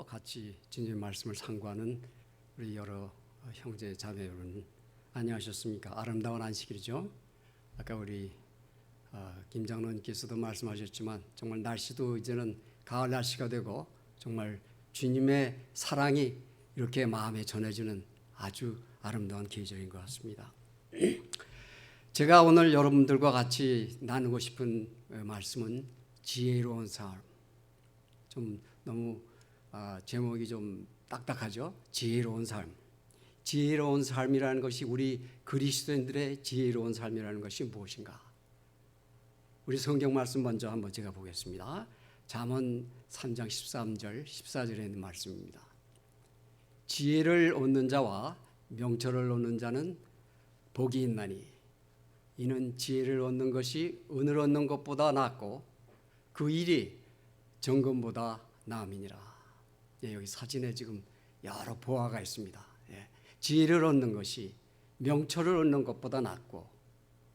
같이 주님의 말씀을 상고하는 우리 여러 형제 자매 여러분 안녕하셨습니까? 아름다운 안식일이죠. 아까 우리 김장로님께서도 말씀하셨지만 정말 날씨도 이제는 가을 날씨가 되고 정말 주님의 사랑이 이렇게 마음에 전해지는 아주 아름다운 계절인 것 같습니다. 제가 오늘 여러분들과 같이 나누고 싶은 말씀은 지혜로운 삶. 좀 너무 제목이 좀 딱딱하죠. 지혜로운 삶. 지혜로운 삶이라는 것이 우리 그리스도인들의 지혜로운 삶이라는 것이 무엇인가? 우리 성경 말씀 먼저 한번 제가 보겠습니다. 잠언 3장 13절 14절에 있는 말씀입니다. 지혜를 얻는 자와 명철을 얻는 자는 복이 있나니 이는 지혜를 얻는 것이 은을 얻는 것보다 낫고 그 일이 정금보다 나음이니라. 여기 사진에 지금 여러 보화가 있습니다. 지혜를 얻는 것이 명철을 얻는 것보다 낫고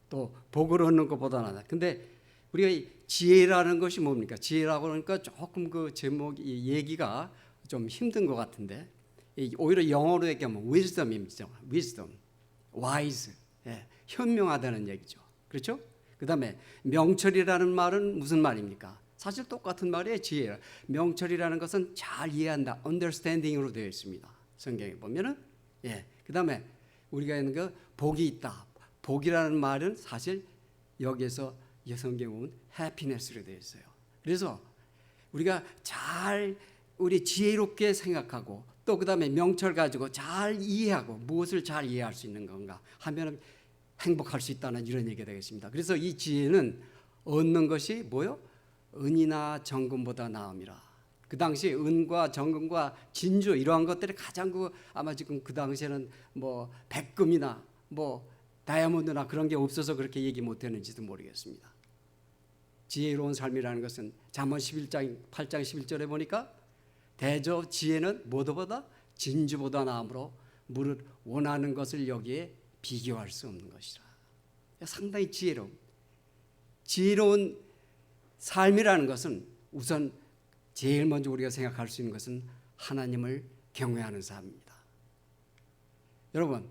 또 복을 얻는 것보다 낫다. 근데 우리가 지혜라는 것이 뭡니까? 지혜라고 그러니까 조금 그 제목이 얘기가 좀 힘든 것 같은데 오히려 영어로 얘기하면 wisdom입니다. wisdom, wise, 현명하다는 얘기죠. 그렇죠? 그 다음에 명철이라는 말은 무슨 말입니까? 사실 똑같은 말이에요. 지혜. 명철이라는 것은 잘 이해한다. understanding으로 되어 있습니다. 성경에 보면은. 그 다음에 우리가 있는 그 복이 있다. 복이라는 말은 사실 여기에서 성경에 보면 happiness로 되어 있어요. 그래서 우리가 잘 우리 지혜롭게 생각하고 또 그 다음에 명철 가지고 잘 이해하고 무엇을 잘 이해할 수 있는 건가 하면 행복할 수 있다는 이런 얘기가 되겠습니다. 그래서 이 지혜는 얻는 것이 뭐요? 은이나 정금보다 나음이라. 그 당시 은과 정금과 진주 이러한 것들이 가장 아마 지금 그 당시에는 뭐 백금이나 뭐 다이아몬드나 그런 게 없어서 그렇게 얘기 못했는지도 모르겠습니다. 지혜로운 삶이라는 것은 잠언 11장 8장 11절에 보니까 대저 지혜는 뭐보다 진주보다 나음으로 무릇 원하는 것을 여기에 비교할 수 없는 것이라. 상당히 지혜로운 삶이라는 것은 우선 제일 먼저 우리가 생각할 수 있는 것은 하나님을 경외하는 삶입니다. 여러분,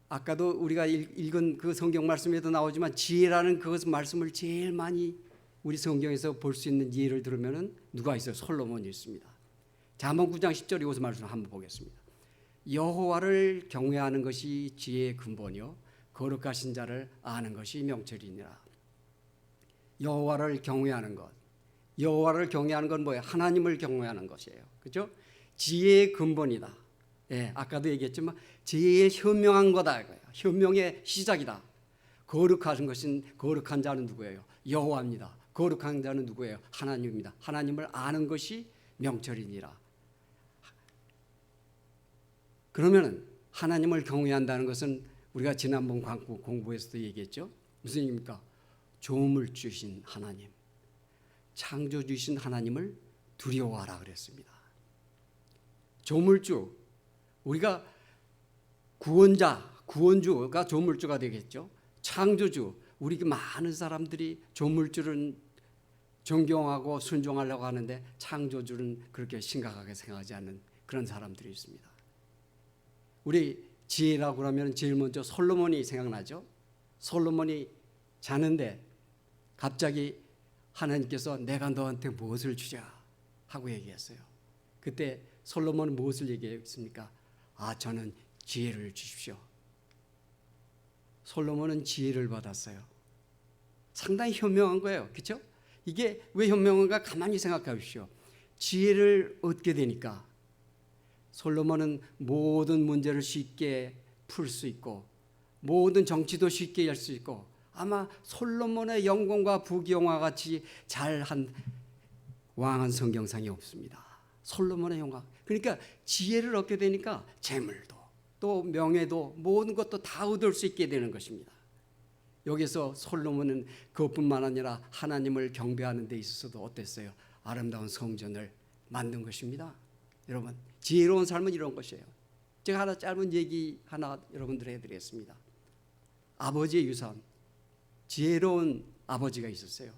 아까도 우리가 읽은 그 성경 말씀에도 나오지만 지혜라는 그 말씀을 제일 많이 우리 성경에서 볼 수 있는 예를 들으면 누가 있어요? 솔로몬이 있습니다. 잠언 9장 10절 이것을 말씀을 한번 보겠습니다. 여호와를 경외하는 것이 지혜의 근본이요 거룩하신 자를 아는 것이 명철이니라. 여호와를 경외하는 것. 여호와를 경외하는 건 뭐예요? 하나님을 경외하는 것이에요. 그렇죠? 지혜의 근본이다. 아까도 얘기했지만 지혜의 현명한 거다 이거예요. 현명의 시작이다. 거룩한 자는 누구예요? 여호와입니다. 거룩한 자는 누구예요? 하나님입니다. 하나님을 아는 것이 명철이니라. 그러면은 하나님을 경외한다는 것은 우리가 지난번 공부에서도 얘기했죠. 무슨 얘기입니까? 조물 주신 하나님, 창조 주신 하나님을 두려워하라 그랬습니다. 조물주, 우리가 구원주가 조물주가 되겠죠. 창조주, 우리 많은 사람들이 조물주를 존경하고 순종하려고 하는데 창조주는 그렇게 심각하게 생각하지 않는 그런 사람들이 있습니다. 우리 지혜라고 하면 제일 먼저 솔로몬이 생각나죠. 솔로몬이 자는데 갑자기 하나님께서 내가 너한테 무엇을 주자 하고 얘기했어요. 그때 솔로몬은 무엇을 얘기했습니까? 저는 지혜를 주십시오. 솔로몬은 지혜를 받았어요. 상당히 현명한 거예요. 그렇죠? 이게 왜 현명한가 가만히 생각해 보십시오. 지혜를 얻게 되니까 솔로몬은 모든 문제를 쉽게 풀 수 있고 모든 정치도 쉽게 할 수 있고 아마 솔로몬의 영광과 부귀영화 같이 잘한 왕한 성경상이 없습니다. 솔로몬의 영광. 그러니까 지혜를 얻게 되니까 재물도 또 명예도 모든 것도 다 얻을 수 있게 되는 것입니다. 여기서 솔로몬은 그것뿐만 아니라 하나님을 경배하는 데 있어서도 어땠어요? 아름다운 성전을 만든 것입니다. 여러분, 지혜로운 삶은 이런 것이에요. 제가 짧은 얘기 하나 여러분들 해드리겠습니다. 아버지의 유산, 지혜로운 아버지가 있었어요.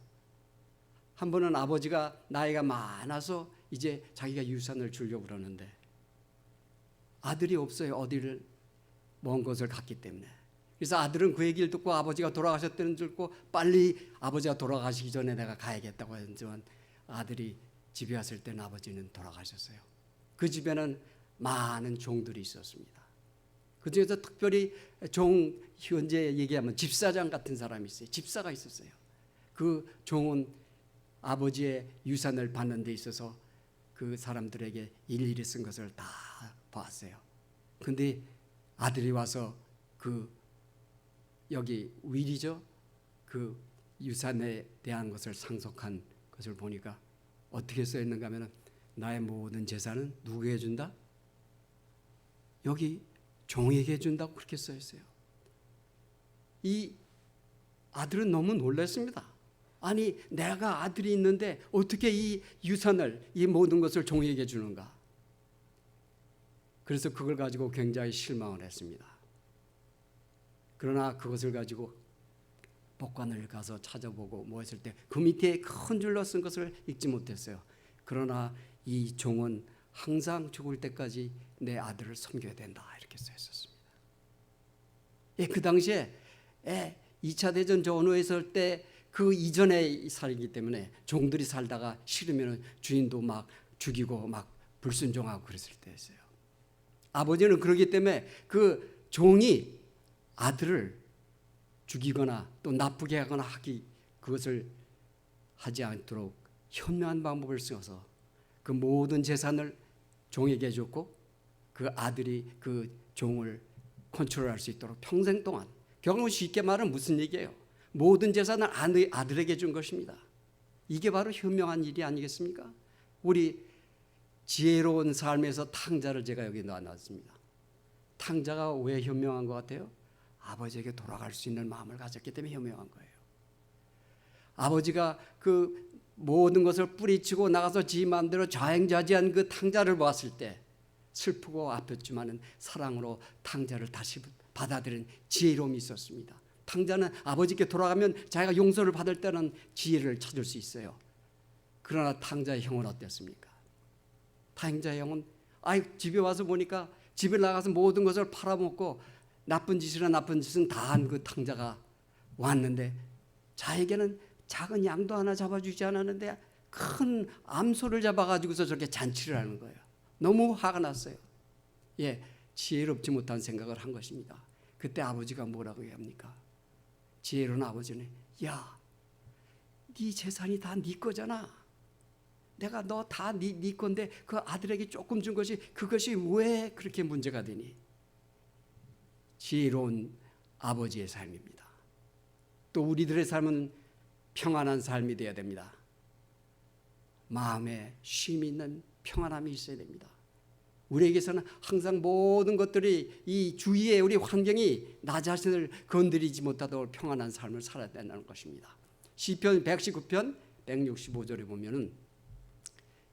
한 번은 아버지가 나이가 많아서 이제 자기가 유산을 주려고 그러는데 아들이 없어요. 어디를 먼 곳을 갔기 때문에. 그래서 아들은 그 얘기를 듣고 아버지가 돌아가셨다는 줄 알고 빨리 아버지가 돌아가시기 전에 내가 가야겠다고 했지만 아들이 집에 왔을 때는 아버지는 돌아가셨어요. 그 집에는 많은 종들이 있었습니다. 그 중에서 특별히 종, 현재 얘기하면 집사장 같은 사람이 있어요. 집사가 있었어요. 그 종은 아버지의 유산을 받는 데 있어서 그 사람들에게 일일이 쓴 것을 다 봤어요. 근데 아들이 와서 그 여기 윌이죠. 그 유산에 대한 것을 상속한 것을 보니까 어떻게 써 있는가 하면 나의 모든 재산은 누구에게 준다? 여기 종에게 준다고 그렇게 써 있어요. 이 아들은 너무 놀랐습니다. 아니 내가 아들이 있는데 어떻게 이 유산을 이 모든 것을 종에게 주는가? 그래서 그걸 가지고 굉장히 실망을 했습니다. 그러나 그것을 가지고 복관을 가서 찾아보고 뭐 했을 때 그 밑에 큰 줄로 쓴 것을 읽지 못했어요. 그러나 이 종은 항상 죽을 때까지 내 아들을 섬겨야 된다 이렇게 써 있었습니다. 예, 그 당시에 2차 대전 전후에 있을 때 그 이전에 살기 때문에 종들이 살다가 싫으면 주인도 막 죽이고 막 불순종하고 그랬을 때였어요. 아버지는 그러기 때문에 그 종이 아들을 죽이거나 또 나쁘게 하거나 그것을 하지 않도록 현명한 방법을 써서 그 모든 재산을 종에게 줬고 그 아들이 그 종을 컨트롤할 수 있도록 평생 동안, 결국 쉽게 말하면 무슨 얘기예요? 모든 재산을 아들에게 준 것입니다. 이게 바로 현명한 일이 아니겠습니까? 우리 지혜로운 삶에서 탕자를 제가 여기 놔놨습니다. 탕자가 왜 현명한 것 같아요? 아버지에게 돌아갈 수 있는 마음을 가졌기 때문에 현명한 거예요. 아버지가 그 모든 것을 뿌리치고 나가서 지 마음대로 좌행좌지한 그 탕자를 보았을 때 슬프고 아팠지만은 사랑으로 탕자를 다시 받아들인 지혜로움이 있었습니다. 탕자는 아버지께 돌아가면 자기가 용서를 받을 때는 지혜를 찾을 수 있어요. 그러나 탕자의 형은 어땠습니까? 탕자의 형은 집에 와서 보니까 집에 나가서 모든 것을 팔아먹고 나쁜 짓은 다 한 그 탕자가 왔는데 자에게는 작은 양도 하나 잡아주지 않았는데 큰 암소를 잡아가지고서 저렇게 잔치를 하는 거예요. 너무 화가 났어요. 예, 지혜롭지 못한 생각을 한 것입니다. 그때 아버지가 뭐라고 합니까? 지혜로운 아버지는 야, 네 재산이 다 네 거잖아. 내가 너 다 네 건데 그 아들에게 조금 준 것이 그것이 왜 그렇게 문제가 되니? 지혜로운 아버지의 삶입니다. 또 우리들의 삶은 평안한 삶이 되어야 됩니다. 마음에 쉼이 있는 평안함이 있어야 됩니다. 우리에게서는 항상 모든 것들이 이 주위의 우리 환경이 나 자신을 건드리지 못하도록 평안한 삶을 살아야 된다는 것입니다. 시편 119편 165절에 보면은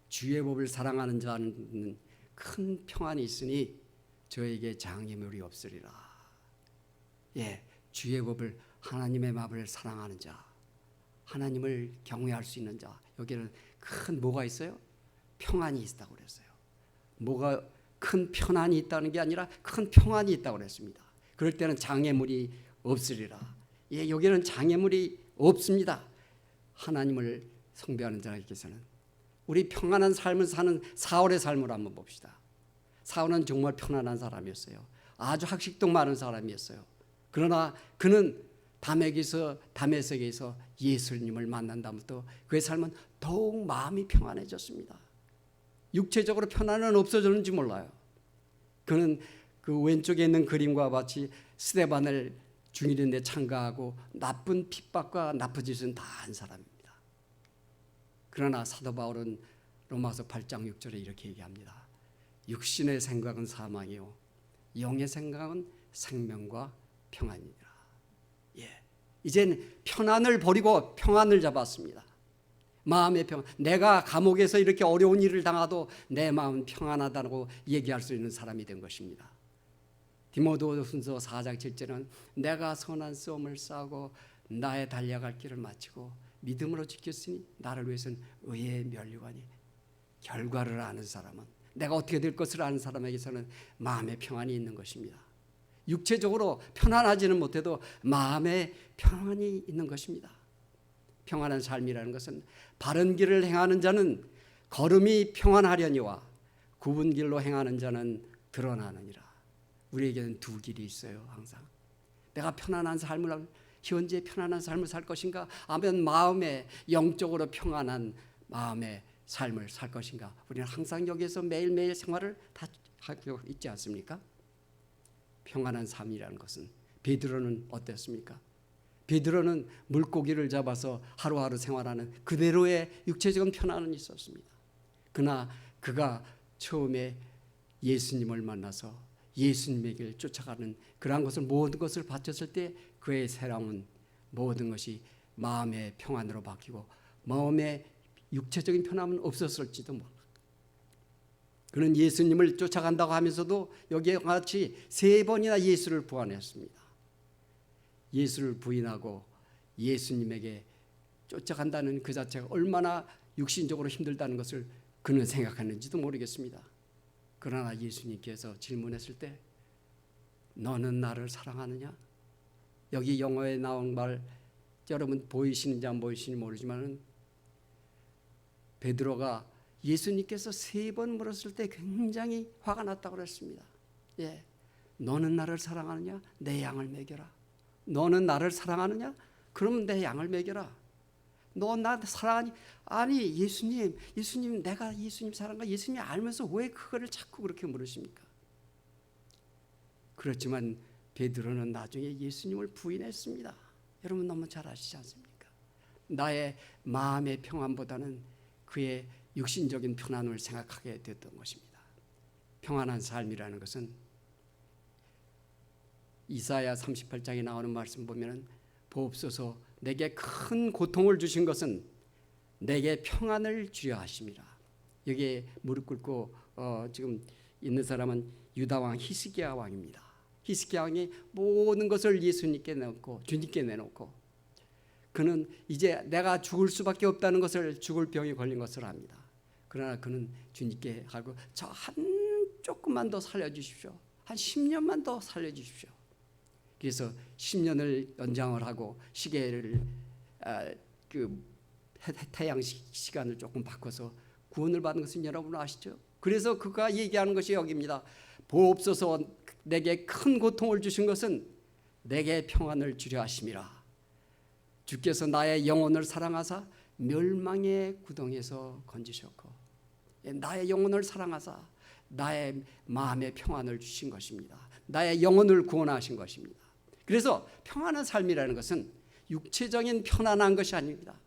주의 법을 사랑하는 자는 큰 평안이 있으니 저에게 장애물이 없으리라. 예, 주의 법을, 하나님의 마음을 사랑하는 자, 하나님을 경외할 수 있는 자, 여기는 큰 뭐가 있어요? 평안이 있다고 그랬어요. 뭐가 큰 편안이 있다는 게 아니라 큰 평안이 있다고 그랬습니다. 그럴 때는 장애물이 없으리라. 예, 여기는 장애물이 없습니다. 하나님을 숭배하는 자에게서는. 우리 평안한 삶을 사는 사울의 삶을 한번 봅시다. 사울은 정말 편안한 사람이었어요. 아주 학식도 많은 사람이었어요. 그러나 그는 다메섹에서 예수님을 만난 다음부터 그의 삶은 더욱 마음이 평안해졌습니다. 육체적으로 편안은 없어졌는지 몰라요. 그는 그 왼쪽에 있는 그림과 같이 스데반을 죽이는 데 참가하고 나쁜 핍박과 나쁜 짓은 다 한 사람입니다. 그러나 사도 바울은 로마서 8장 6절에 이렇게 얘기합니다. 육신의 생각은 사망이요 영의 생각은 생명과 평안이니라. 예, 이젠 편안을 버리고 평안을 잡았습니다. 마음의 평안. 내가 감옥에서 이렇게 어려운 일을 당하도 내 마음은 평안하다고 얘기할 수 있는 사람이 된 것입니다. 디모데후서 4장 7절은 내가 선한 싸움을 싸우고 나의 달려갈 길을 마치고 믿음으로 지켰으니 나를 위해서는 의의 면류관이 결과를 아는 사람은, 내가 어떻게 될 것을 아는 사람에게서는 마음의 평안이 있는 것입니다. 육체적으로 편안하지는 못해도 마음의 평안이 있는 것입니다. 평안한 삶이라는 것은 바른 길을 행하는 자는 걸음이 평안하려니와 굽은 길로 행하는 자는 드러나느니라. 우리에게는 두 길이 있어요. 항상 내가 편안한 삶을, 현재 편안한 삶을 살 것인가, 아니면 마음에 영적으로 평안한 마음의 삶을 살 것인가. 우리는 항상 여기에서 매일매일 생활을 다 하고 있지 않습니까? 평안한 삶이라는 것은, 베드로는 어땠습니까? 베드로는 물고기를 잡아서 하루하루 생활하는 그대로의 육체적인 편안은 있었습니다. 그러나 그가 처음에 예수님을 만나서 예수님에게 쫓아가는 그러한 것을, 모든 것을 바쳤을 때 그의 새로운 모든 것이 마음의 평안으로 바뀌고 마음의 육체적인 편함은 없었을지도 몰라. 그는 예수님을 쫓아간다고 하면서도 여기에 같이 3번이나 예수를 부인했습니다. 예수를 부인하고 예수님에게 쫓아간다는 그 자체가 얼마나 육신적으로 힘들다는 것을 그는 생각했는지도 모르겠습니다. 그러나 예수님께서 질문했을 때 너는 나를 사랑하느냐? 여기 영어에 나온 말, 여러분 보이시는지 안 보이시는지 모르지만 베드로가 예수님께서 3번 물었을 때 굉장히 화가 났다고 그랬습니다. 예, 너는 나를 사랑하느냐? 내 양을 먹여라. 너는 나를 사랑하느냐? 그러면 내 양을 먹여라. 너 나 사랑하니? 아니 예수님 내가 예수님 사랑가 예수님 알면서 왜 그거를 자꾸 그렇게 물으십니까? 그렇지만 베드로는 나중에 예수님을 부인했습니다. 여러분 너무 잘 아시지 않습니까? 나의 마음의 평안보다는 그의 육신적인 편안을 생각하게 됐던 것입니다. 평안한 삶이라는 것은 이사야 38장에 나오는 말씀 보면은 보옵소서 내게 큰 고통을 주신 것은 내게 평안을 주려 하심이라. 여기에 무릎 꿇고 지금 있는 사람은 유다 왕 히스기야 왕입니다. 히스기야 왕이 모든 것을 예수님께 내놓고 주님께 내놓고 그는 이제 내가 죽을 수밖에 없다는 것을, 죽을 병이 걸린 것을 압니다. 그러나 그는 주님께 하고 저 한 조금만 더 살려주십시오. 한 10년만 더 살려주십시오. 그래서 10년을 연장을 하고 시계를 태양 시간을 조금 바꿔서 구원을 받은 것은 여러분 아시죠? 그래서 그가 얘기하는 것이 여기입니다. 보옵소서 내게 큰 고통을 주신 것은 내게 평안을 주려 하심이라. 주께서 나의 영혼을 사랑하사 멸망의 구덩이에서 건지셨고 나의 영혼을 사랑하사 나의 마음의 평안을 주신 것입니다. 나의 영혼을 구원하신 것입니다. 그래서 평안한 삶이라는 것은 육체적인 편안한 것이 아닙니다.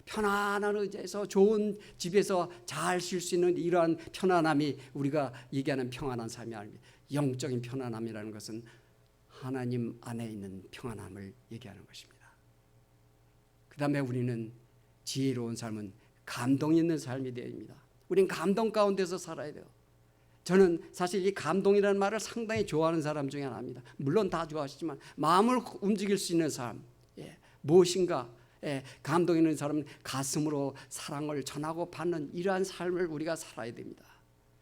편안한 의자에서 좋은 집에서 잘 쉴 수 있는 이러한 편안함이 우리가 얘기하는 평안한 삶이 아닙니다. 영적인 편안함이라는 것은 하나님 안에 있는 평안함을 얘기하는 것입니다. 그 다음에 우리는 지혜로운 삶은 감동 있는 삶이 되어야 합니다. 우리는 감동 가운데서 살아야 돼요. 저는 사실 이 감동이라는 말을 상당히 좋아하는 사람 중에 하나입니다. 물론 다 좋아하시지만 마음을 움직일 수 있는 삶, 무엇인가 감동 있는 사람은 가슴으로 사랑을 전하고 받는 이러한 삶을 우리가 살아야 됩니다.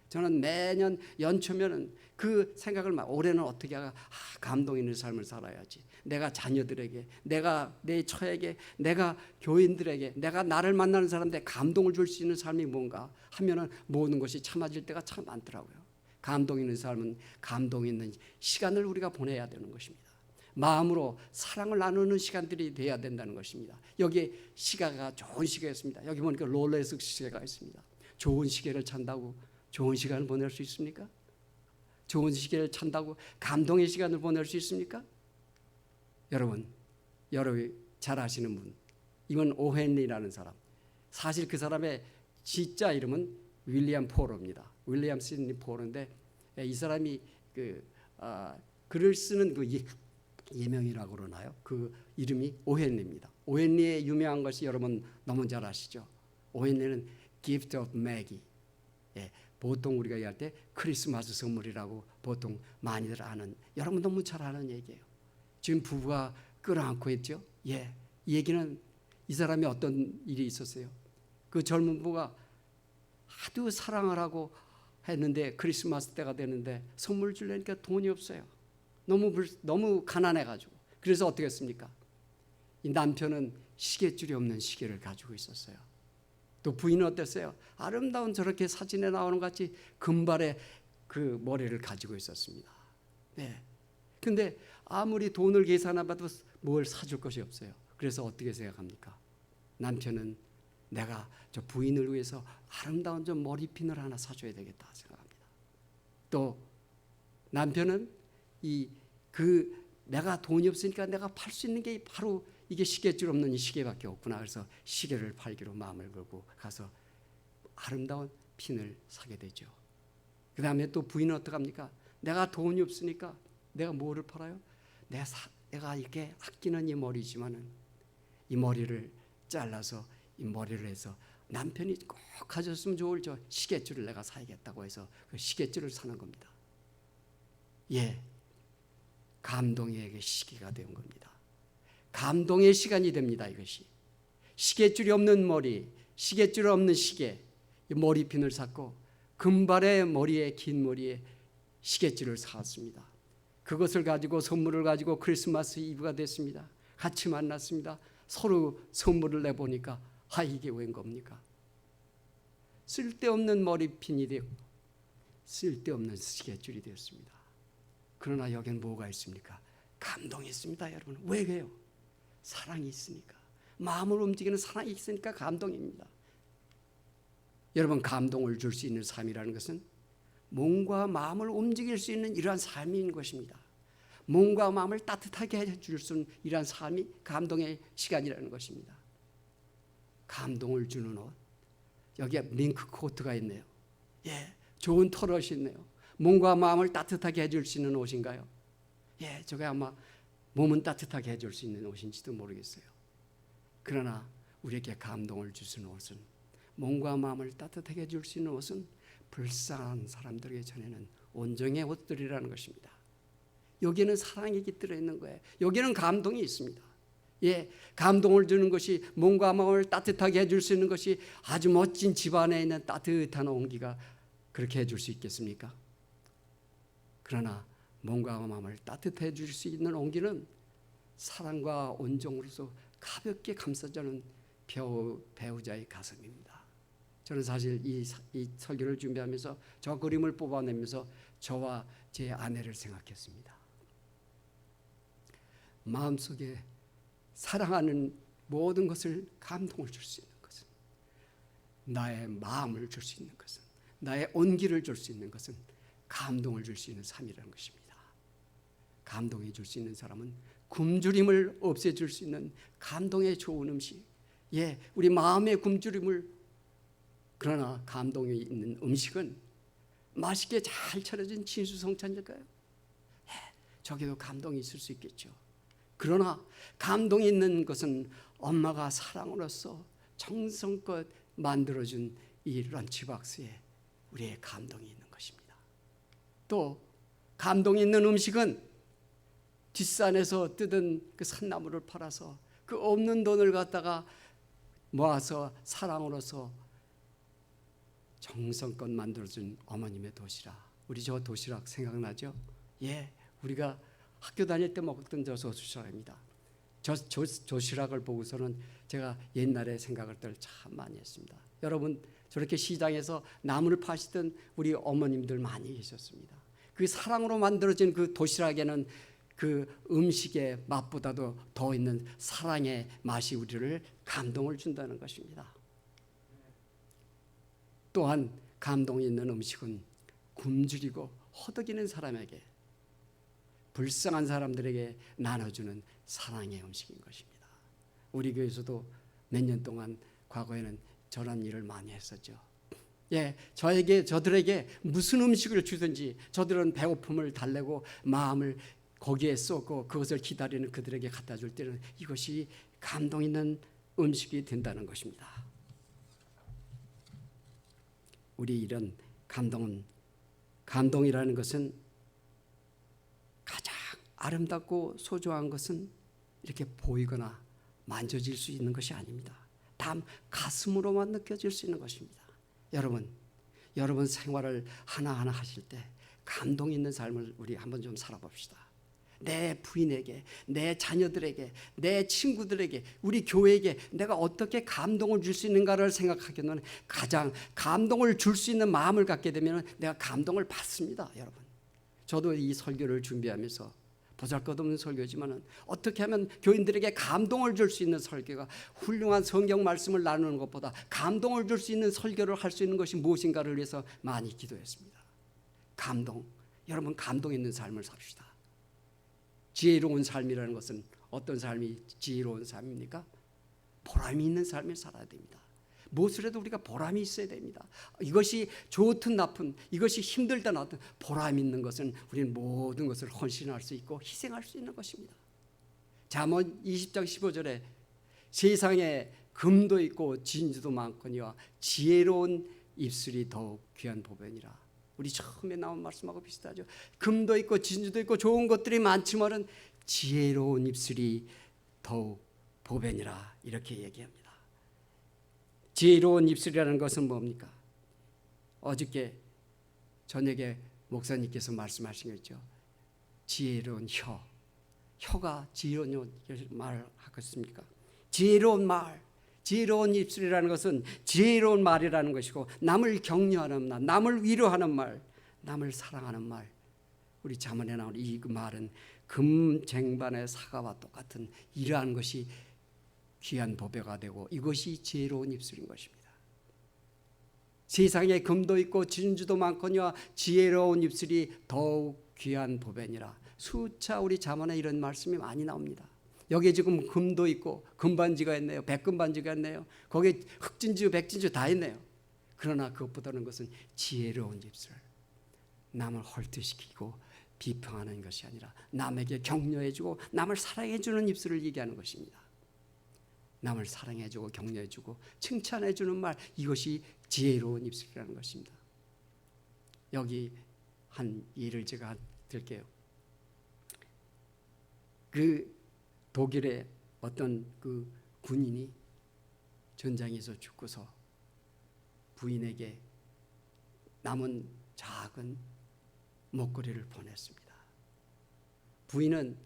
저는 매년 연초면은 그 생각을 올해는 어떻게 하가 감동 있는 삶을 살아야지. 내가 자녀들에게, 내가 내 처에게, 내가 교인들에게, 내가 나를 만나는 사람들에게 감동을 줄 수 있는 삶이 뭔가 하면은 모든 것이 참아질 때가 참 많더라고요. 감동 있는 삶은 감동 있는 시간을 우리가 보내야 되는 것입니다. 마음으로 사랑을 나누는 시간들이 돼야 된다는 것입니다. 여기에 시계가 좋은 시계였습니다. 여기 보니까 롤렉스 시계가 있습니다. 좋은 시계를 찬다고 좋은 시간을 보낼 수 있습니까? 좋은 시계를 찬다고 감동의 시간을 보낼 수 있습니까? 여러분이 잘 아시는 분, 이건 오헨리라는 사람. 사실 그 사람의 진짜 이름은 윌리엄 포로입니다. 윌리엄 시드니 포로인데 이 사람이 글을 쓰는 그 예명이라고 그러나요? 그 이름이 오헨리입니다. 오헨리의 유명한 것이 여러분 너무 잘 아시죠? 오헨리는 Gift of Maggie. 보통 우리가 얘기할 때 크리스마스 선물이라고 보통 많이들 아는, 여러분 너무 잘 아는 얘기예요. 지금 부부가 끌어안고 있죠. 이 얘기는 이 사람이 어떤 일이 있었어요. 그 젊은 부부가 하도 사랑을 하고 했는데 크리스마스 때가 되는데 선물 주려니까 돈이 없어요. 너무 가난해가지고. 그래서 어떻게 했습니까? 이 남편은 시계줄이 없는 시계를 가지고 있었어요. 또 부인은 어땠어요? 아름다운 저렇게 사진에 나오는 같이 금발의 그 머리를 가지고 있었습니다. 네. 근데 아무리 돈을 계산해봐도 뭘 사줄 것이 없어요. 그래서 어떻게 생각합니까? 남편은 내가 저 부인을 위해서 아름다운 저 머리핀을 하나 사줘야 되겠다 생각합니다. 또 남편은 내가 돈이 없으니까 내가 팔 수 있는 게 바로 이게 시계줄 없는 이 시계밖에 없구나. 그래서 시계를 팔기로 마음을 걸고 가서 아름다운 핀을 사게 되죠. 그 다음에 또 부인은 어떡합니까? 내가 돈이 없으니까 내가 뭐를 팔아요? 내가 이렇게 아끼는 이 머리지만은 이 머리를 잘라서 이 머리를 해서 남편이 꼭 가졌으면 좋을 저 시계줄을 내가 사야겠다고 해서 그 시계줄을 사는 겁니다. 예, 감동의 시기가 된 겁니다. 감동의 시간이 됩니다. 이것이 시계줄이 없는 머리, 시계줄 없는 시계, 이 머리핀을 샀고 금발의 머리에 긴 머리에 시계줄을 사왔습니다. 그것을 가지고 선물을 가지고 크리스마스 이브가 됐습니다. 같이 만났습니다. 서로 선물을 내보니까 이게 웬 겁니까? 쓸데없는 머리핀이 되고 쓸데없는 시계줄이 되었습니다. 그러나 여기는 뭐가 있습니까? 감동이 있습니다. 여러분. 왜 그래요? 사랑이 있으니까. 마음을 움직이는 사랑이 있으니까 감동입니다. 여러분, 감동을 줄 수 있는 삶이라는 것은 몸과 마음을 움직일 수 있는 이러한 삶인 것입니다. 몸과 마음을 따뜻하게 해줄 수 있는 이러한 삶이 감동의 시간이라는 것입니다. 감동을 주는 옷, 여기에 밍크 코트가 있네요. 예, 좋은 털옷이 있네요. 몸과 마음을 따뜻하게 해줄 수 있는 옷인가요? 예, 저게 아마 몸은 따뜻하게 해줄 수 있는 옷인지도 모르겠어요. 그러나 우리에게 감동을 주시는 옷은, 몸과 마음을 따뜻하게 해줄 수 있는 옷은 불쌍한 사람들에게 전하는 온정의 옷들이라는 것입니다. 여기에는 사랑이 깃들어 있는 거예요. 여기에는 감동이 있습니다. 예, 감동을 주는 것이, 몸과 마음을 따뜻하게 해줄 수 있는 것이 아주 멋진 집안에 있는 따뜻한 온기가 그렇게 해줄 수 있겠습니까? 그러나 몸과 마음을 따뜻해 줄 수 있는 온기는 사랑과 온정으로서 가볍게 감싸주는 배우자의 가슴입니다. 저는 사실 이 설교를 준비하면서 저 그림을 뽑아내면서 저와 제 아내를 생각했습니다. 마음속에 사랑하는 모든 것을 감동을 줄 수 있는 것은, 나의 마음을 줄 수 있는 것은, 나의 온기를 줄 수 있는 것은 감동을 줄 수 있는 삶이라는 것입니다. 감동해 줄 수 있는 사람은 굶주림을 없애줄 수 있는 감동의 좋은 음식, 예, 우리 마음의 굶주림을, 그러나 감동이 있는 음식은 맛있게 잘 차려진 진수성찬일까요? 예, 저기도 감동이 있을 수 있겠죠. 그러나 감동이 있는 것은 엄마가 사랑으로서 정성껏 만들어준 이 런치박스에 우리의 감동이 있는 것입니다. 또 감동이 있는 음식은 뒷산에서 뜯은 그 산나물을 팔아서 그 없는 돈을 갖다가 모아서 사랑으로서 정성껏 만들어준 어머님의 도시락. 우리 저 도시락 생각나죠? 예, 우리가 학교 다닐 때 먹었던 저 도시락입니다. 저 도시락을 보고서는 제가 옛날에 생각을 참 많이 했습니다. 여러분, 저렇게 시장에서 나물을 파시던 우리 어머님들 많이 계셨습니다. 그 사랑으로 만들어진 그 도시락에는 그 음식의 맛보다도 더 있는 사랑의 맛이 우리를 감동을 준다는 것입니다. 또한 감동이 있는 음식은 굶주리고 허덕이는 사람에게, 불쌍한 사람들에게 나눠주는 사랑의 음식인 것입니다. 우리 교회에서도 몇 년 동안 과거에는 저런 일을 많이 했었죠. 예, 저들에게 무슨 음식을 주든지 저들은 배고픔을 달래고 마음을 거기에 쏟고 그것을 기다리는 그들에게 갖다 줄 때는 이것이 감동 있는 음식이 된다는 것입니다. 우리 이런 감동이라는 것은 가장 아름답고 소중한 것은 이렇게 보이거나 만져질 수 있는 것이 아닙니다. 다음 가슴으로만 느껴질 수 있는 것입니다. 여러분 생활을 하나하나 하실 때 감동 있는 삶을 우리 한번 좀 살아봅시다. 내 부인에게, 내 자녀들에게, 내 친구들에게, 우리 교회에게 내가 어떻게 감동을 줄 수 있는가를 생각하게 되면 가장 감동을 줄 수 있는 마음을 갖게 되면 내가 감동을 받습니다. 여러분, 저도 이 설교를 준비하면서 보잘것없는 설교지만 어떻게 하면 교인들에게 감동을 줄 수 있는 설교가, 훌륭한 성경 말씀을 나누는 것보다 감동을 줄 수 있는 설교를 할 수 있는 것이 무엇인가를 위해서 많이 기도했습니다. 감동, 여러분 감동 있는 삶을 삽시다. 지혜로운 삶이라는 것은 어떤 삶이 지혜로운 삶입니까? 보람이 있는 삶을 살아야 됩니다. 무엇을 해도 우리가 보람이 있어야 됩니다. 이것이 좋든 나쁜, 이것이 힘들든 나든 보람 있는 것은 우리는 모든 것을 헌신할 수 있고 희생할 수 있는 것입니다. 잠언 20장 15절에 세상에 금도 있고 진주도 많거니와 지혜로운 입술이 더욱 귀한 보배니라. 우리 처음에 나온 말씀하고 비슷하죠. 금도 있고 진주도 있고 좋은 것들이 많지만은 지혜로운 입술이 더욱 보배니라, 이렇게 얘기합니다. 지혜로운 입술이라는 것은 뭡니까? 어저께 저녁에 목사님께서 말씀하신 거죠. 지혜로운 혀가 지혜로운 말을 하겠습니까? 지혜로운 말, 지혜로운 입술이라는 것은 지혜로운 말이라는 것이고, 남을 격려하는 말, 남을 위로하는 말, 남을 사랑하는 말. 우리 잠언에 나오는 이 말은 금쟁반의 사과와 똑같은 이러한 것이 귀한 보배가 되고, 이것이 지혜로운 입술인 것입니다. 세상에 금도 있고 진주도 많거니와 지혜로운 입술이 더욱 귀한 보배니라. 수차 우리 잠언에 이런 말씀이 많이 나옵니다. 여기에 지금 금도 있고 금반지가 있네요. 백금반지가 있네요. 거기에 흑진주, 백진주 다 있네요. 그러나 그것보다는 것은 지혜로운 입술, 남을 헐뜯시키고 비평하는 것이 아니라 남에게 격려해주고 남을 사랑해주는 입술을 얘기하는 것입니다. 남을 사랑해주고 격려해주고 칭찬해주는 말, 이것이 지혜로운 입술이라는 것입니다. 여기 한 예를 제가 들게요. 그 독일의 어떤 그 군인이 전장에서 죽고서 부인에게 남은 작은 목걸이를 보냈습니다. 부인은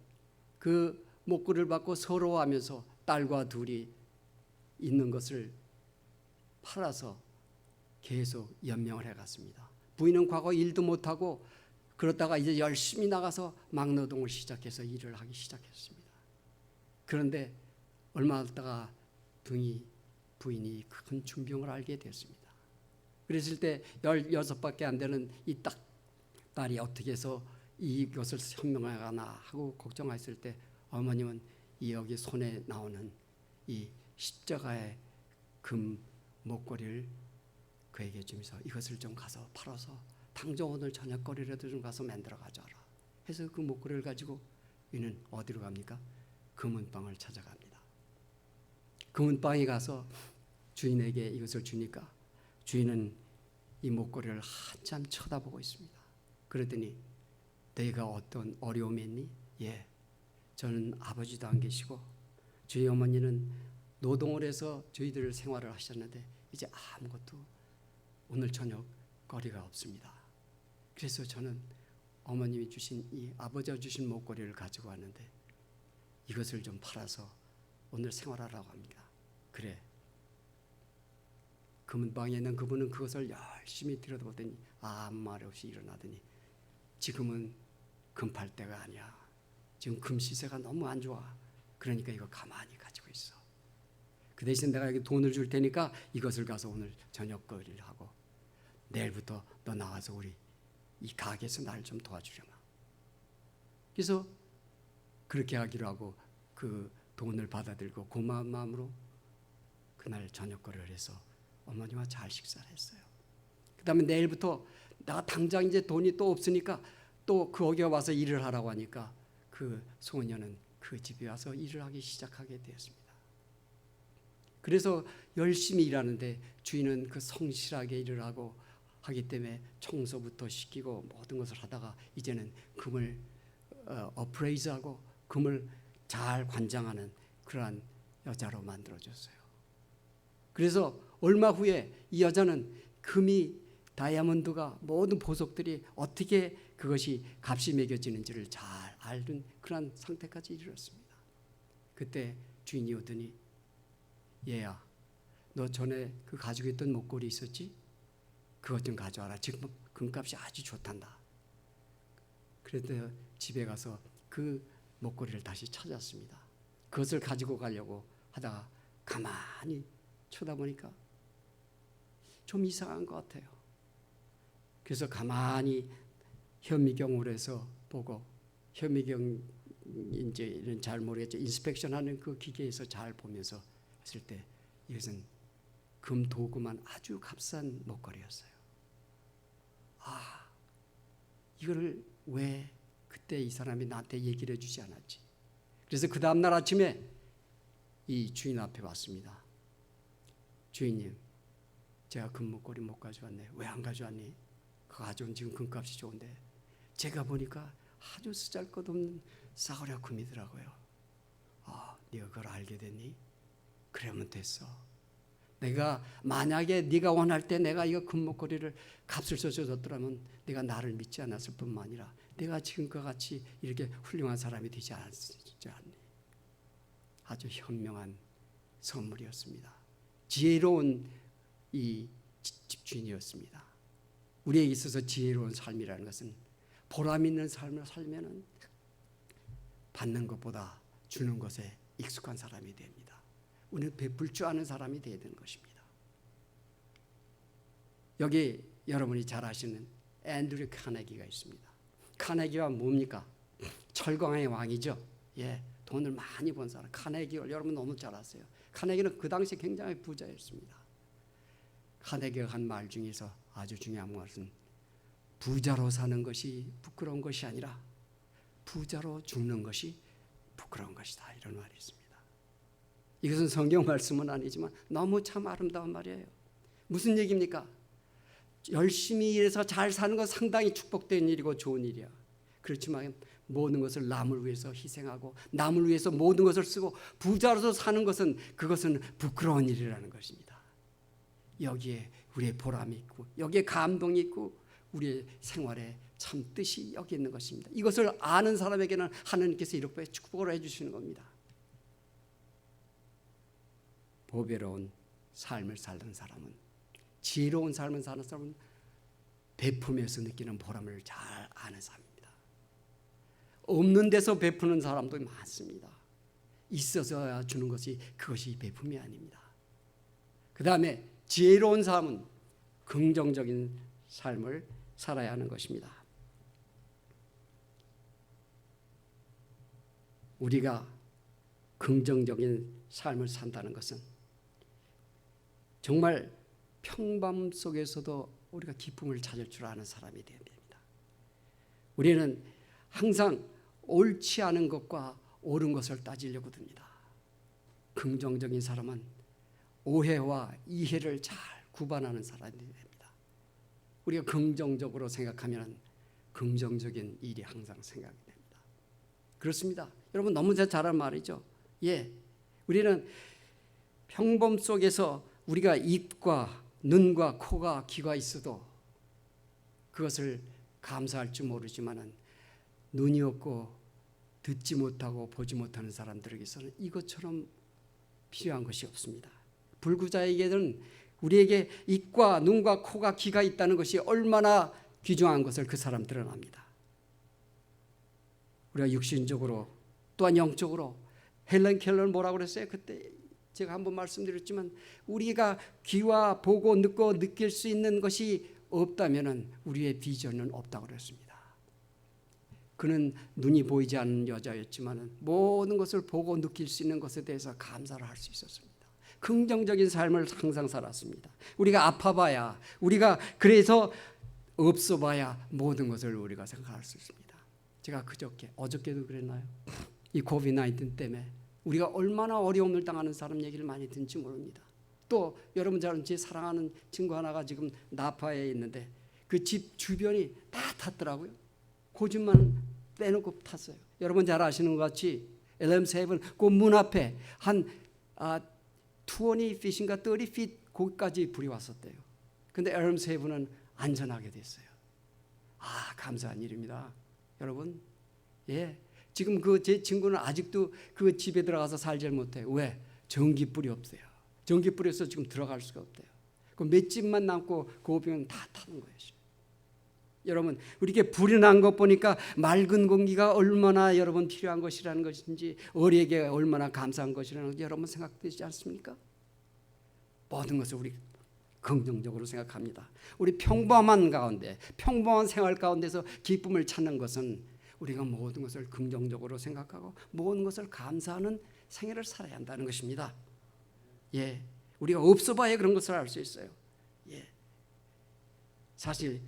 그 목걸이를 받고 서러워하면서 딸과 둘이 있는 것을 팔아서 계속 연명을 해갔습니다. 부인은 과거 일도 못하고 그러다가 이제 열심히 나가서 막노동을 시작해서 일을 하기 시작했습니다. 그런데 얼마 있다가 부인이 큰 중병을 앓게 됐습니다. 그랬을 때 16밖에 안 되는 이 딸이 어떻게 해서 이것을 현명하나 하고 걱정했을 때, 어머님은 이 여기 손에 나오는 이 십자가의 금 목걸이를 그에게 주면서 이것을 좀 가서 팔아서 당장 오늘 저녁거리라도 좀 가서 만들어 가져라 해서 그 목걸이를 가지고 이는 어디로 갑니까? 금은방을 찾아갑니다. 금은방에 가서 주인에게 이것을 주니까 주인은 이 목걸이를 한참 쳐다보고 있습니다. 그러더니 너희가 어떤 어려움이 있니? 예, 저는 아버지도 안 계시고 저희 어머니는 노동을 해서 저희들 생활을 하셨는데 이제 아무것도 오늘 저녁 거리가 없습니다. 그래서 저는 어머님이 주신 이 아버지가 주신 목걸이를 가지고 왔는데 이것을 좀 팔아서 오늘 생활하라고 합니다. 그래. 금은방에 있는 그분은 그것을 열심히 들여다보더니 아무 말 없이 일어나더니 지금은 금 팔 때가 아니야. 지금 금 시세가 너무 안 좋아. 그러니까 이거 가만히 가지고 있어. 그 대신 내가 여기 돈을 줄 테니까 이것을 가서 오늘 저녁거리를 하고 내일부터 너 나와서 우리 이 가게에서 날 좀 도와주려마. 그래서 그렇게 하기로 하고 그 돈을 받아들고 고마운 마음으로 그날 저녁거리를 해서 어머니와 잘 식사를 했어요. 그 다음에 내일부터 내가 당장 이제 돈이 또 없으니까 또 거기에 와서 일을 하라고 하니까 그 소녀는 그 집에 와서 일을 하기 시작하게 되었습니다. 그래서 열심히 일하는데 주인은 그 성실하게 일을 하고 하기 때문에 청소부터 시키고 모든 것을 하다가 이제는 금을 어프레이즈하고 금을 잘 관장하는 그러한 여자로 만들어줬어요. 그래서 얼마 후에 이 여자는 금이 다이아몬드가 모든 보석들이 어떻게 그것이 값이 매겨지는지를 잘 알던 그런 상태까지 이르렀습니다. 그때 주인이 오더니 얘야, 너 전에 그 가지고 있던 목걸이 있었지? 그것 좀 가져와라. 지금 금값이 아주 좋단다. 그래서 집에 가서 그 목걸이를 다시 찾았습니다. 그것을 가지고 가려고 하다가 가만히 쳐다보니까 좀 이상한 것 같아요. 그래서 가만히 현미경으로 해서 보고, 현미경인지는 잘 모르겠죠. 인스펙션하는 그 기계에서 잘 보면서 했을 때 이것은 금 도구만 아주 값싼 목걸이였어요. 이거를 왜 그때 이 사람이 나한테 얘기를 해주지 않았지? 그래서 그 다음날 아침에 이 주인 앞에 왔습니다. 주인님, 제가 금목걸이 못 가져왔네. 왜 안 가져왔니? 그거 가져온 지금 금값이 좋은데. 제가 보니까 아주 쓰잘것없는 싸구려 금이더라고요. 네가 그걸 알게 됐니? 그러면 됐어. 내가 만약에 네가 원할 때 내가 이거 금목걸이를 값을 써줬더라면 네가 나를 믿지 않았을 뿐만 아니라 내가 지금과 같이 이렇게 훌륭한 사람이 되지 않았니? 아주 현명한 선물이었습니다. 지혜로운 이 집주인이었습니다. 우리에게 있어서 지혜로운 삶이라는 것은 보람 있는 삶을 살면은 받는 것보다 주는 것에 익숙한 사람이 됩니다. 우리는 베풀 줄 아는 사람이 되어야 되는 것입니다. 여기 여러분이 잘 아시는 앤드류 카네기가 있습니다. 카네기가 뭡니까? 철강의 왕이죠. 돈을 많이 번 사람. 카네기를 여러분 너무 잘 아세요. 카네기는 그 당시 굉장히 부자였습니다. 카네기가 한 말 중에서 아주 중요한 것은 부자로 사는 것이 부끄러운 것이 아니라 부자로 죽는 것이 부끄러운 것이다. 이런 말이 있습니다. 이것은 성경 말씀은 아니지만 너무 참 아름다운 말이에요. 무슨 얘기입니까? 열심히 일해서 잘 사는 건 상당히 축복된 일이고 좋은 일이야. 그렇지만 모든 것을 남을 위해서 희생하고 남을 위해서 모든 것을 쓰고 부자로서 사는 것은 그것은 부끄러운 일이라는 것입니다. 여기에 우리의 보람이 있고 여기에 감동이 있고 우리의 생활에 참 뜻이 여기 있는 것입니다. 이것을 아는 사람에게는 하나님께서 이렇게 축복을 해주시는 겁니다. 보배로운 삶을 살던 사람은, 지혜로운 삶을 사는 사람은 베품에서 느끼는 보람을 잘 아는 사람입니다. 없는 데서 베푸는 사람도 많습니다. 있어서야 주는 것이 그것이 베품이 아닙니다. 그 다음에 지혜로운 삶은 긍정적인 삶을 살아야 하는 것입니다. 우리가 긍정적인 삶을 산다는 것은 정말 평범 속에서도 우리가 기쁨을 찾을 줄 아는 사람이 되어야 됩니다. 우리는 항상 옳지 않은 것과 옳은 것을 따지려고 듭니다. 긍정적인 사람은 오해와 이해를 잘 구분하는 사람이 됩니다. 우리가 긍정적으로 생각하면 긍정적인 일이 항상 생각이 됩니다. 그렇습니다. 여러분 너무 잘한 말이죠. 우리는 평범 속에서 우리가 입과 눈과 코가 귀가 있어도 그것을 감사할 줄 모르지만은 눈이 없고 듣지 못하고 보지 못하는 사람들에게서는 이것처럼 필요한 것이 없습니다. 불구자에게는 우리에게 입과 눈과 코가 귀가 있다는 것이 얼마나 귀중한 것을 그 사람들은 압니다. 우리가 육신적으로 또한 영적으로 헬렌 켈러는 뭐라고 그랬어요? 그때 제가 한번 말씀드렸지만 우리가 귀와 보고 듣고 느낄 수 있는 것이 없다면 우리의 비전은 없다고 그랬습니다. 그는 눈이 보이지 않는 여자였지만 모든 것을 보고 느낄 수 있는 것에 대해서 감사를 할 수 있었습니다. 긍정적인 삶을 항상 살았습니다. 우리가 아파봐야, 우리가 그래서 없어봐야 모든 것을 우리가 생각할 수 있습니다. 제가 어저께도 그랬나요? 이 코비드-19 때문에 우리가 얼마나 어려움을 당하는 사람 얘기를 많이 듣는지 모릅니다. 또 여러분 제 사랑하는 친구 하나가 지금 나파에 있는데 그 집 주변이 다 탔더라고요. 고집만 빼놓고 탔어요. 여러분 잘 아시는 것 같이 LM7 그 문 앞에 한 20 feet인가 30 feet 거기까지 불이 왔었대요. 근데 앨럼 세 분은 안전하게 됐어요. 아, 감사한 일입니다. 여러분, 예. 지금 그 제 친구는 아직도 그 집에 들어가서 살지 못해요. 왜? 전기불이 없어요. 전기불이 없어서 지금 들어갈 수가 없대요. 그 몇 집만 남고 그 병은 다 타는 거예요. 여러분, 우리에게 불이 난 것 보니까 맑은 공기가 얼마나 여러분 필요한 것이라는 것인지, 우리에게 얼마나 감사한 것이라는 것이 여러분 생각되지 않습니까? 모든 것을 우리 긍정적으로 생각합니다. 우리 평범한 가운데, 평범한 생활 가운데서 기쁨을 찾는 것은 우리가 모든 것을 긍정적으로 생각하고 모든 것을 감사하는 생애를 살아야 한다는 것입니다. 예, 우리가 없어봐야 그런 것을 알 수 있어요. 예, 사실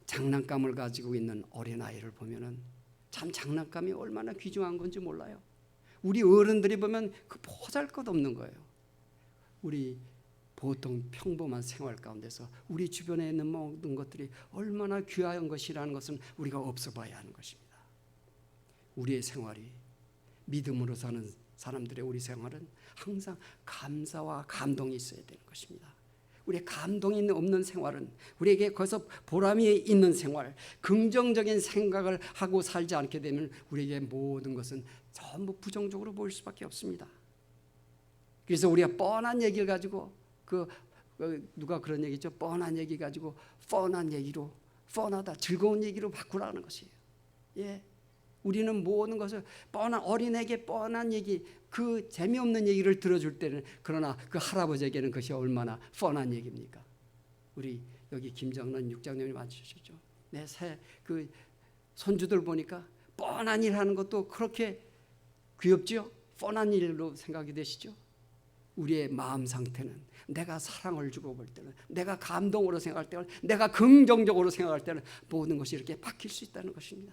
장난감을 가지고 있는 어린아이를 보면은 참 장난감이 얼마나 귀중한 건지 몰라요. 우리 어른들이 보면 그 보잘것없는 거예요. 우리 보통 평범한 생활 가운데서 우리 주변에 있는 모든 것들이 얼마나 귀한 것이라는 것은 우리가 없어봐야 하는 것입니다. 우리의 생활이 믿음으로 사는 사람들의 우리 생활은 항상 감사와 감동이 있어야 되는 것입니다. 우리의 감동이 없는 생활은, 우리에게 거기서 보람이 있는 생활, 긍정적인 생각을 하고 살지 않게 되면 우리에게 모든 것은 전부 부정적으로 보일 수밖에 없습니다. 그래서 우리가 뻔한 얘기를 가지고 누가 그런 얘기죠? 뻔한 얘기 가지고 뻔한 얘기로, 뻔하다, 즐거운 얘기로 바꾸라는 것이에요. 예, 우리는 모든 것을 뻔한, 어린애에게 뻔한 얘기, 그 재미없는 얘기를 들어줄 때는, 그러나 그 할아버지에게는 그것이 얼마나 뻔한 얘기입니까? 우리 여기 김정란 육장님이 맞추셨죠? 내 새 그 손주들 보니까 뻔한 일 하는 것도 그렇게 귀엽죠? 뻔한 일로 생각이 되시죠? 우리의 마음 상태는, 내가 사랑을 주고 볼 때는, 내가 감동으로 생각할 때는, 내가 긍정적으로 생각할 때는 모든 것이 이렇게 바뀔 수 있다는 것입니다.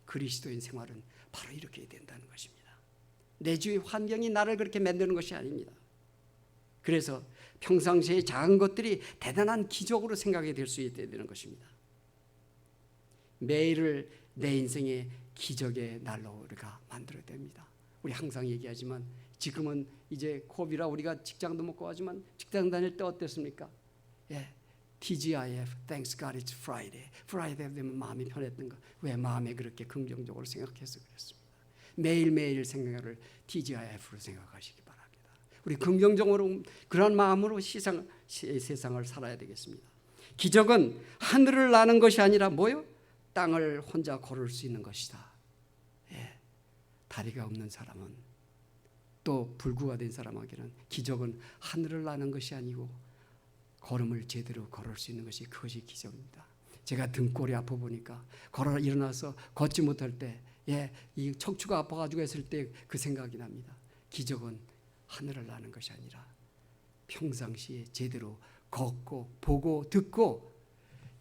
그리스도인 생활은 바로 이렇게 된다는 것입니다. 내 주위 환경이 나를 그렇게 만드는 것이 아닙니다. 그래서 평상시에 작은 것들이 대단한 기적으로 생각이 될 수 있게 되는 것입니다. 매일을 내 인생의 기적의 날로 우리가 만들어야 됩니다. 우리 항상 얘기하지만 지금은 이제 코비라 우리가 직장도 못 가지만 직장 다닐 때 어땠습니까? 예, TGIF, Thanks God It's Friday. Friday 되면 마음이 편했던 거. 왜 마음에 그렇게 긍정적으로 생각해서 그랬습니다. 매일매일 생각을 TGIF로 생각하시기 바랍니다. 우리 긍정적으로 그런 마음으로 세상을 살아야 되겠습니다. 기적은 하늘을 나는 것이 아니라 뭐요? 땅을 혼자 걸을 수 있는 것이다. 예, 다리가 없는 사람은, 또 불구가 된 사람에게는 기적은 하늘을 나는 것이 아니고 걸음을 제대로 걸을 수 있는 것이, 그것이 기적입니다. 제가 등골이 아파 보니까 일어나서 걷지 못할 때, 예, 이 척추가 아파가지고 했을 때 그 생각이 납니다. 기적은 하늘을 나는 것이 아니라 평상시에 제대로 걷고 보고 듣고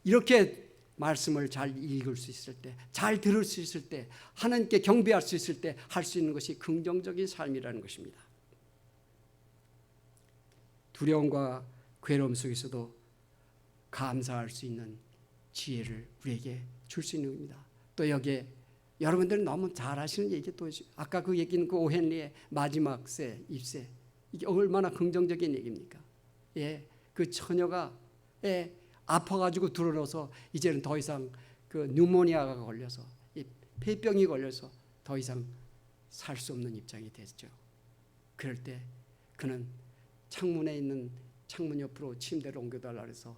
이렇게 말씀을 잘 읽을 수 있을 때, 잘 들을 수 있을 때, 하나님께 경배할 수 있을 때 할 수 있는 것이 긍정적인 삶이라는 것입니다. 두려움과 괴로움 속에서도 감사할 수 있는 지혜를 우리에게 줄 수 있는 겁니다. 또 여기에 여러분들은 너무 잘 아시는 얘기, 또 아까 그 얘기는 그 오헨리의 마지막 새, 입새, 이게 얼마나 긍정적인 얘기입니까? 예, 그 처녀가 아파가지고 들어넣어서 이제는 더 이상 그 뉴모니아가 걸려서, 이 폐병이 걸려서 더 이상 살 수 없는 입장이 됐죠. 그럴 때 그는 창문에 있는 창문 옆으로 침대를 옮겨달라 해서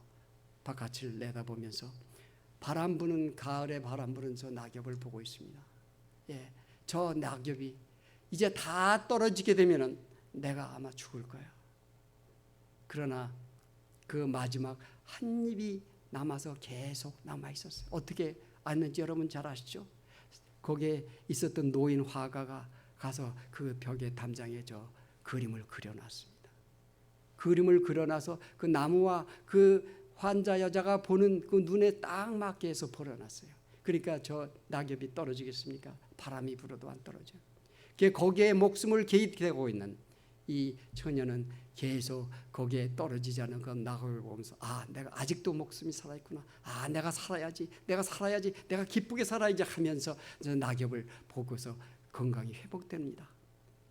바깥을 내다보면서 바람 부는, 가을에 바람 부는 저 낙엽을 보고 있습니다. 예, 저 낙엽이 이제 다 떨어지게 되면은 내가 아마 죽을 거야. 그러나 그 마지막 한 입이 남아서 계속 남아 있었어요. 어떻게 알는지 여러분 잘 아시죠? 거기에 있었던 노인 화가가 가서 그 벽에 담장에 저 그림을 그려놨습니다. 그림을 그려놔서 그 나무와 그 환자 여자가 보는 그 눈에 딱 맞게 해서 버려놨어요. 그러니까 저 낙엽이 떨어지겠습니까? 바람이 불어도 안 떨어져요. 거기에 목숨을 개입되고 있는 이 처녀는 계속 거기에 떨어지지 않은 그 낙엽을 보면서, 아, 내가 아직도 목숨이 살아있구나. 아, 내가 살아야지. 내가 기쁘게 살아야지 하면서 저 낙엽을 보고서 건강이 회복됩니다.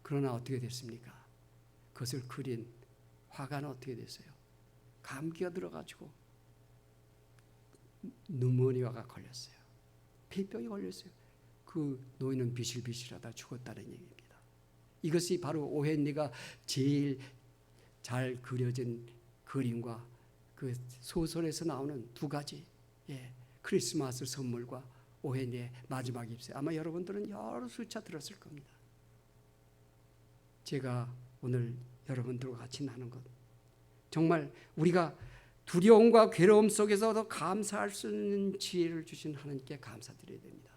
그러나 어떻게 됐습니까? 그것을 그린 화가는 어떻게 됐어요? 감기가 들어가지고 누모니아가 걸렸어요. 폐병이 걸렸어요. 그 노인은 비실비실하다 죽었다는 얘기입니다. 이것이 바로 오헨리가 제일 잘 그려진 그림과 그 소설에서 나오는 두 가지 크리스마스 선물과 오헨리의 마지막 입술. 아마 여러분들은 여러 수차 들었을 겁니다. 제가 오늘 여러분들과 같이 나눈 것, 정말 우리가 두려움과 괴로움 속에서도 감사할 수 있는 지혜를 주신 하나님께 감사드려야 됩니다.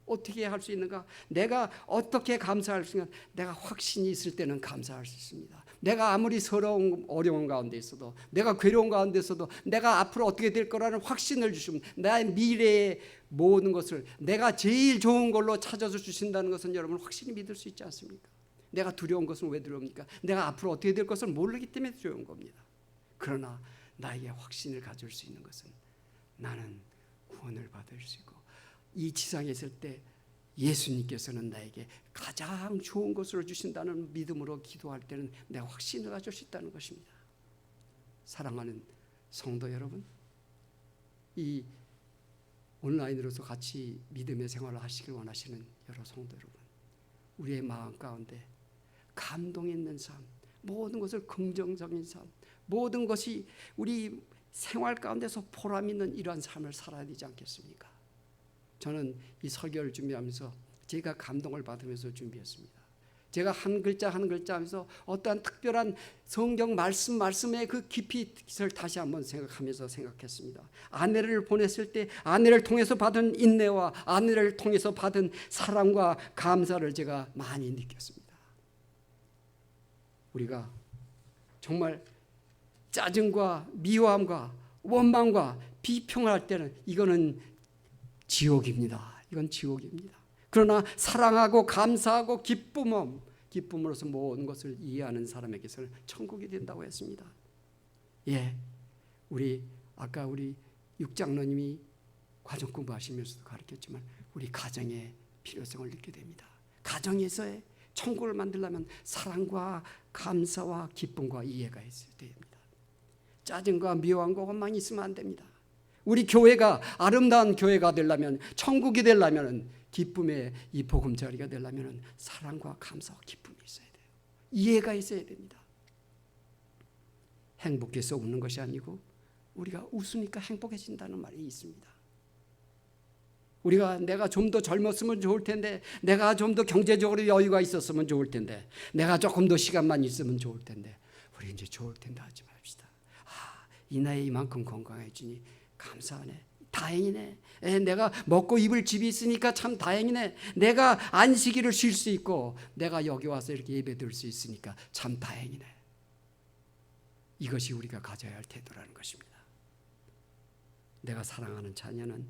어떻게 할 수 있는가? 내가 어떻게 감사할 수 있는가? 내가 확신이 있을 때는 감사할 수 있습니다. 내가 아무리 서러운 어려운 가운데 있어도, 내가 괴로운 가운데 있어도 내가 앞으로 어떻게 될 거라는 확신을 주시면, 나의 미래의 모든 것을 내가 제일 좋은 걸로 찾아서 주신다는 것은 여러분 확실히 믿을 수 있지 않습니까? 내가 두려운 것은 왜 두려웁니까? 내가 앞으로 어떻게 될 것을 모르기 때문에 두려운 겁니다. 그러나 나에게 확신을 가질 수 있는 것은 나는 구원을 받을 수 있고, 이 지상에 있을 때 예수님께서는 나에게 가장 좋은 것으로 주신다는 믿음으로 기도할 때는 내가 확신을 가질 수 있다는 것입니다. 사랑하는 성도 여러분, 이 온라인으로서 같이 믿음의 생활을 하시길 원하시는 여러 성도 여러분, 우리의 마음 가운데 감동 있는 삶, 모든 것을 긍정적인 삶, 모든 것이 우리 생활 가운데서 보람 있는 이러한 삶을 살아야 되지 않겠습니까? 저는 이 설교를 준비하면서 제가 감동을 받으면서 준비했습니다. 제가 한 글자 한 글자 하면서 어떠한 특별한 성경 말씀의 그 깊이를 다시 한번 생각했습니다. 아내를 보냈을 때 아내를 통해서 받은 인내와 아내를 통해서 받은 사랑과 감사를 제가 많이 느꼈습니다. 우리가 정말 짜증과 미워함과 원망과 비평을 할 때는 이거는 지옥입니다. 이건 지옥입니다. 그러나 사랑하고 감사하고 기쁨으로서 모든 것을 이해하는 사람에게서는 천국이 된다고 했습니다. 아까 우리 육장로님이 과정 공부하시면서도 가르쳤지만 우리 가정의 필요성을 느끼게 됩니다. 가정에서의 천국을 만들려면 사랑과 감사와 기쁨과 이해가 있어야 됩니다. 짜증과 미워함과 원망이 있으면 안 됩니다. 우리 교회가 아름다운 교회가 되려면, 천국이 되려면, 기쁨의 이 보금자리가 되려면 사랑과 감사와 기쁨이 있어야 돼요. 이해가 있어야 됩니다. 행복해서 웃는 것이 아니고 우리가 웃으니까 행복해진다는 말이 있습니다. 우리가 내가 좀 더 젊었으면 좋을 텐데, 내가 좀 더 경제적으로 여유가 있었으면 좋을 텐데, 내가 조금 더 시간만 있으면 좋을 텐데, 우리 이제 좋을 텐데 하지 맙시다. 이 나이에 이만큼 건강해지니 감사하네, 다행이네, 내가 먹고 입을 집이 있으니까 참 다행이네, 내가 안식일을 쉴 수 있고 내가 여기 와서 이렇게 예배 드릴 수 있으니까 참 다행이네. 이것이 우리가 가져야 할 태도라는 것입니다. 내가 사랑하는 자녀는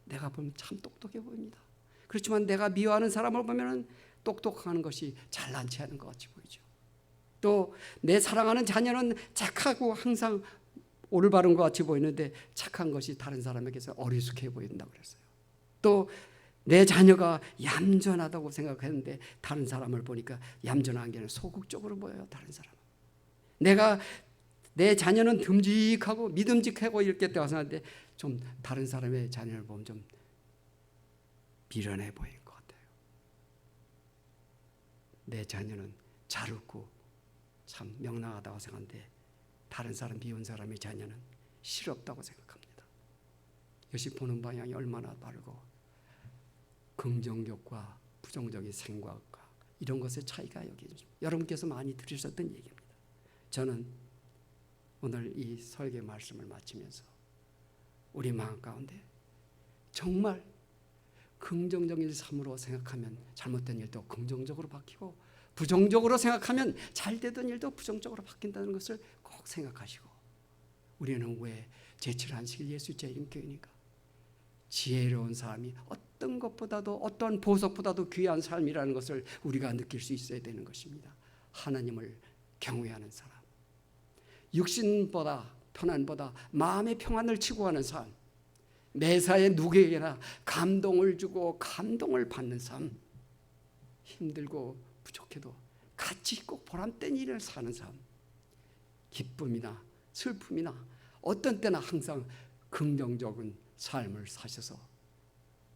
내가 보면 참 똑똑해 보입니다. 그렇지만 내가 미워하는 사람을 보면 똑똑한 것이 잘난 체하는 것 같이 보이죠. 또 내 사랑하는 자녀는 착하고 항상 올바른 것 같이 보이는데 착한 것이 다른 사람에게서 어리숙해 보인다고 그랬어요. 또 내 자녀가 얌전하다고 생각했는데 다른 사람을 보니까 얌전한 게 아니라 소극적으로 보여요. 다른 사람은. 내 자녀는 듬직하고 믿음직하고 이렇게 생각하는데 좀 다른 사람의 자녀를 보면 좀 비련해 보이는 것 같아요. 내 자녀는 잘 웃고 참 명랑하다고 생각하는데 다른 사람, 미운 사람의 자녀는 실없다고 생각합니다. 이것이 보는 방향이 얼마나 다르고 긍정적과 부정적인 생각과 이런 것의 차이가 여기 있습니다. 여러분께서 많이 들으셨던 얘기입니다. 저는 오늘 이 설교 말씀을 마치면서 우리 마음 가운데 정말 긍정적인 삶으로 생각하면 잘못된 일도 긍정적으로 바뀌고, 부정적으로 생각하면 잘되던 일도 부정적으로 바뀐다는 것을 꼭 생각하시고, 우리는 왜 제7 안식일 예수 재림교회니까 지혜로운 삶이 어떤 것보다도 어떤 보석보다도 귀한 삶이라는 것을 우리가 느낄 수 있어야 되는 것입니다. 하나님을 경외하는 사람, 육신보다 편안보다 마음의 평안을 추구하는 삶, 매사에 누구에게나 감동을 주고 감동을 받는 삶, 힘들고 부족해도 가치 있고 보람된 일을 사는 삶, 기쁨이나 슬픔이나 어떤 때나 항상 긍정적인 삶을 사셔서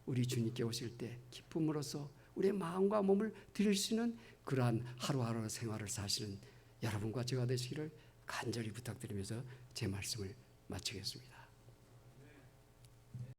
우리 주님께 오실 때 기쁨으로써 우리의 마음과 몸을 드릴 수 있는 그러한 하루하루 생활을 사시는 여러분과 제가 되시기를 간절히 부탁드리면서 제 말씀을 마치겠습니다.